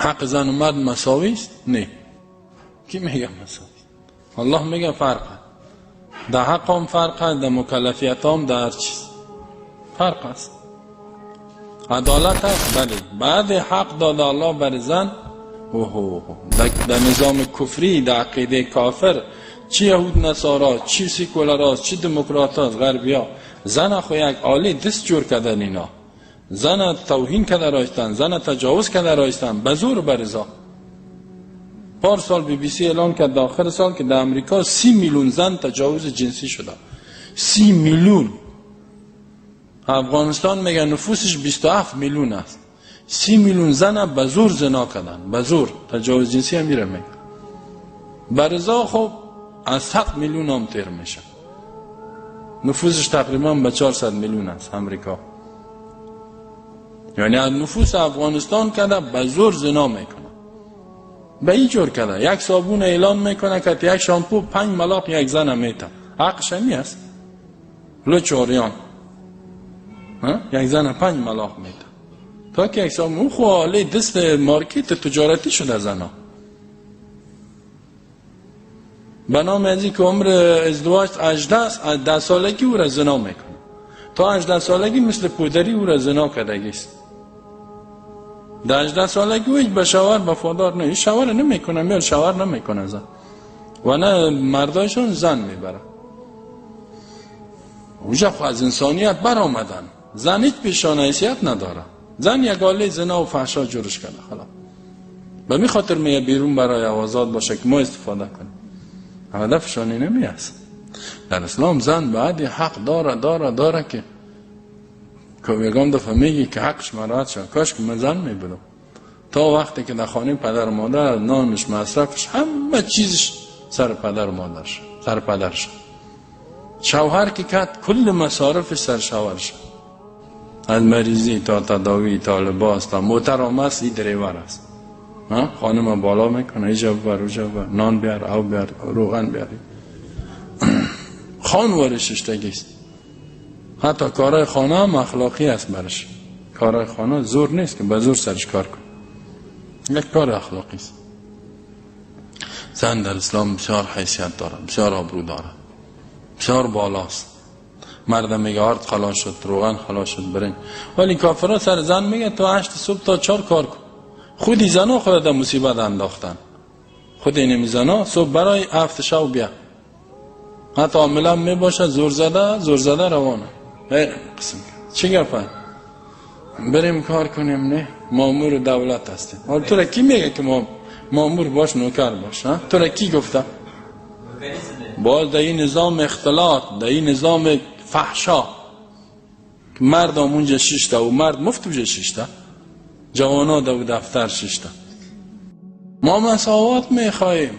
حق زن و مرد مساوی است؟ نه. کی میگه مساوی؟ الله میگه فرق است. در حق هم فرق است، در مکلفیت هم، در هر چیز فرق است. عدالت است بله. بعد حق داده الله بر زن در نظام کفری، در عقیده کافر، چی یهود نصارا، چی سیکولراست، چی دموکراتاست، غربیا، زن خو یک آلی دست جور کردن اینا. زن توهین کرده رایستن، زن تجاوز کرده رایستن به زور برزا. پارسال BBC اعلان کرد در آخر سال که در امریکا 30 میلیون زن تجاوز جنسی شده. 30 میلیون. افغانستان میگه نفوسش 27 میلیون است. 30 میلیون زن به زور زنا کردن، به زور تجاوز جنسی هم میره میگه. برزا خب از 100 میلیون هم تیر میشه. نفوسش تقریبا به 400 میلیون است امریکا. یعنی از نفوس افغانستان کده به زور زنا میکنه. به این جور کده یک صابون اعلان میکنه که یک شامپو 5 ملاق یک زن میته. حقش همی است. لچوریان یک زن 5 ملاق میته. تا که یک صابون خواهی دست مارکت تجارتی شده زنا. به نام ازی که عمر ازدواج 18 سالگی او را زنا میکنه. تا 18 سالگی مثل پودری او را زنا کردگیست. در 18 سالگی او به شوهر وفادار نه. شوهر نمیکنه، میاد شوهر نمیکنه زن. و نه مردایشون زن میبره. اوجا خو از انسانیت بر آمدن. زن هیچ پیشان حیثیت نداره. زن یک آله زنا و فحشا جورش کرده. خلاص. به می خاطر میگه بیرون برای آزاد باشه که ما استفاده کنیم. هدفشانی نمی است. در اسلام زن باید حق داره که یکم دفعه میگی که حقش مراعات شد. کاش که من زن میبودم. تا وقتی که در خانه پدر و مادر نانش مصرفش همه چیزش سر پدر و مادرش، سر پدرش. شوهر که کرد کل مصارفش سر شوهرش. از مریضی تا تداوی تا لباس تا موتر آمست این دریور است. خانم بالا میکنه ایجا ببر اوجا ببر، نان بیار، او بیار، روغن بیاری. خان ورششتگیست. حتی کارهای خانه هم اخلاقی است برش. کارهای خانه زور نیست که به زور سرش کار کن. یک کار اخلاقی است. زن در اسلام بسیار حیثیت داره، بسیار آبرو داره، بسیار بالاست. مرد میگه آرد خلاص شد، روغن خلاص شد برین. ولی کافرها سر زن میگه تا 8 صبح تا 4 کار کن. خودی زنا خود در مصیبت انداختن. خود این زنا صبح برای 7 شب بیا. حتی عاملا می باشه زور زده روانه. قسم چی گفت؟ بریم کار کنیم نه؟ مامور دولت هستیم. حالا تو را کی میگه که مامور باش نوکر باش؟ تو را کی گفته؟ باز در این نظام اختلاط، در این نظام فحشا که مرد اونجا 6 تا و مرد مفت اونجا 6 تا، جوانا در دفتر 6 تا. ما مساوات میخواهیم.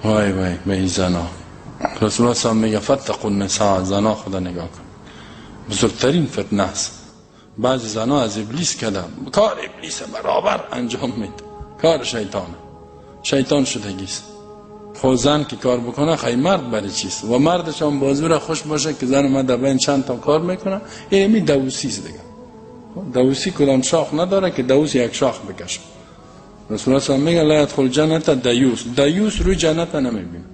وای به این زنا. رسول الله صلی میگه فتقوا النساء، زنا خدا نگاه کن. بزرگترین فتنه است. بعضی زنا از ابلیس کردن، کار ابلیس برابر انجام میده. کار شیطان شدگیست. خود زن که کار بکنه خیلی مرد برای چیست. و مردش هم بازور خوش باشه که زن من در بین چند تا کار میکنه. اینمی دوسیست دیگه. دوسی کدام شاخ نداره که دوس یک شاخ بکشه. رسول الله صلی میگه لا يدخل جنت دیوس روی جنت نمیبینه.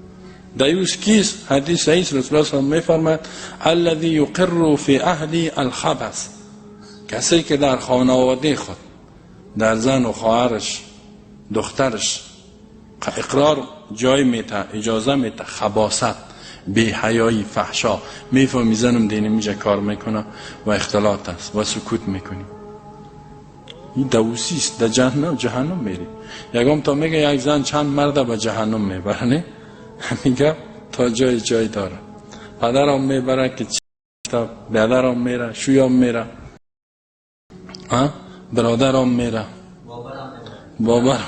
دیوس کیست؟ حدیث صحیح رسول الله صلی الله میفرماید الذي يقر في اهل الخبث، کسی که در خانواده خود در زن و خواهرش دخترش اقرار جای میته، اجازه میته، خباثت، بی حیایی، فحشا، میفهمی زنم دینی میجا کار میکنه و اختلاط است و سکوت میکنی. این دوسی است. در جهنم میری. یکم تا میگه یک زن چند مرد به جهنم میبره نه؟ میگه تا جای داره. پدرم میبره که تا برادرم میره، شویم میره، برادرم میره، بابرم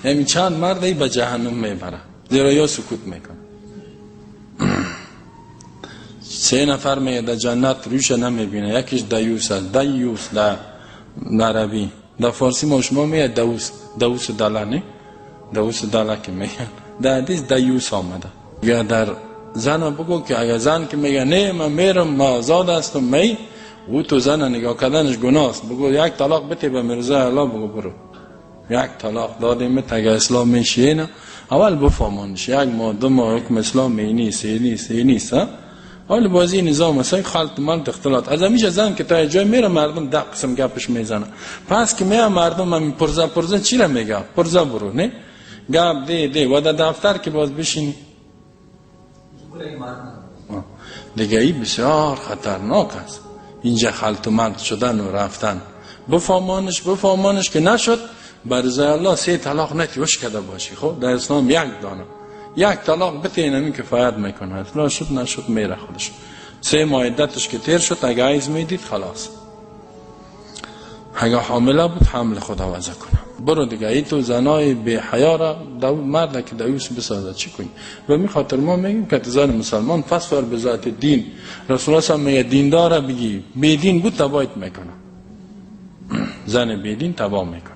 یعنی چند مردی به جهنم میبره زیرا یا سکوت میکنه. 3 نفر میگه در جنت روش نمیبینه. یکیش دیوس است. دیوس در عربی، در فارسی ما شما میگه دوس دله نه؟ دوس دله که میگه در حدیث دیوس آمده. یا در زن بگو که اگر زن که میگه نه من میرم ما آزاد هستم می او تو زن نگاه کردنش گناه است. بگو یک طلاق بده به مرزا الله، بگو برو یک طلاق دادیم تگه اسلام میشه نه اول بفهمانش یک ماه دو ماه حکم اسلام نیست نیست ها. حال بازی نظام است خلط ملت اختلاط از همیشه زن که تا جای میره مردم ده قسم گپش میزنه پس که میام مردم هم پرزه چی را میگه پرزه برو نه گپ ده و در دفتر که باز بشینی دیگه ای بسیار خطرناک است اینجا خلط و ملت شدن و رفتن. بفهمانش که نشد بر رضای الله 3 طلاق نتیوش کده باشی. خب در اسلام یک دانه یک طلاق بته نمی کفایت میکنه اصلا شد نشد میره خودش 3 ماه عدتش که تیر شد اگه عیز میدید خلاص اگه حامله بود حمل خود عوض کنه برو دیگه ای تو زنای بی حیا را مرد که دویس بسازه چی کنی و می خاطر ما میگیم که زن مسلمان فصفر به ذات دین رسول الله صلی میگه دیندار بگی بی دین بود تبایت میکنه زن بی دین تبا میکنه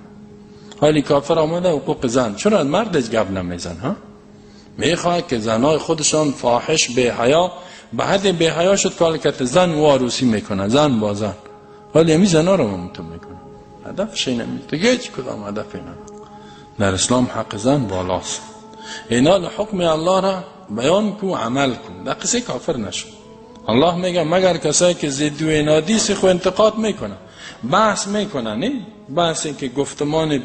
حالی کافر آمده حقوق زن چرا مردش گپ نمیزن ها میخواد که زنای خودشان فاحش به حیا به حد به حیا شد که زن و عروسی میکنه زن با زن حالی همی زنا رو ممتون میکنه هدفش اینه دیگه هیچ کدام هدف اینه در اسلام حق زن بالاست اینال حکم الله را بیان کو عمل کن در قصه کافر نشد الله میگه مگر کسایی که ضد و انادی سخو انتقاد میکنه بحث میکنه نه بحثی که گفتمان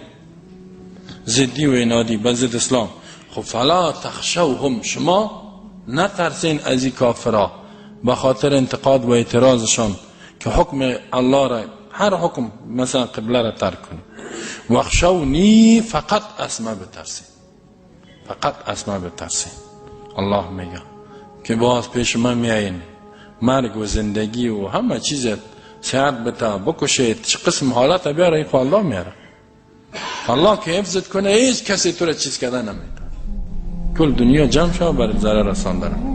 ضدی و انادی به ضد اسلام خب فلا تخشوهم شما نترسین از این کافرها به خاطر انتقاد و اعتراضشان که حکم الله را هر حکم مثلا قبله را ترک کنی وخشونی فقط اسمه بترسین الله میگه که باز پیش من میاین مرگ و زندگی و همه چیز سیاد بتا بکشید چه قسم حالت بیاره این الله میاره الله که حفظت کنه هیچ کسی تو را چیز کده نمیده کل دنیا جمع شو بر ضرر رساندن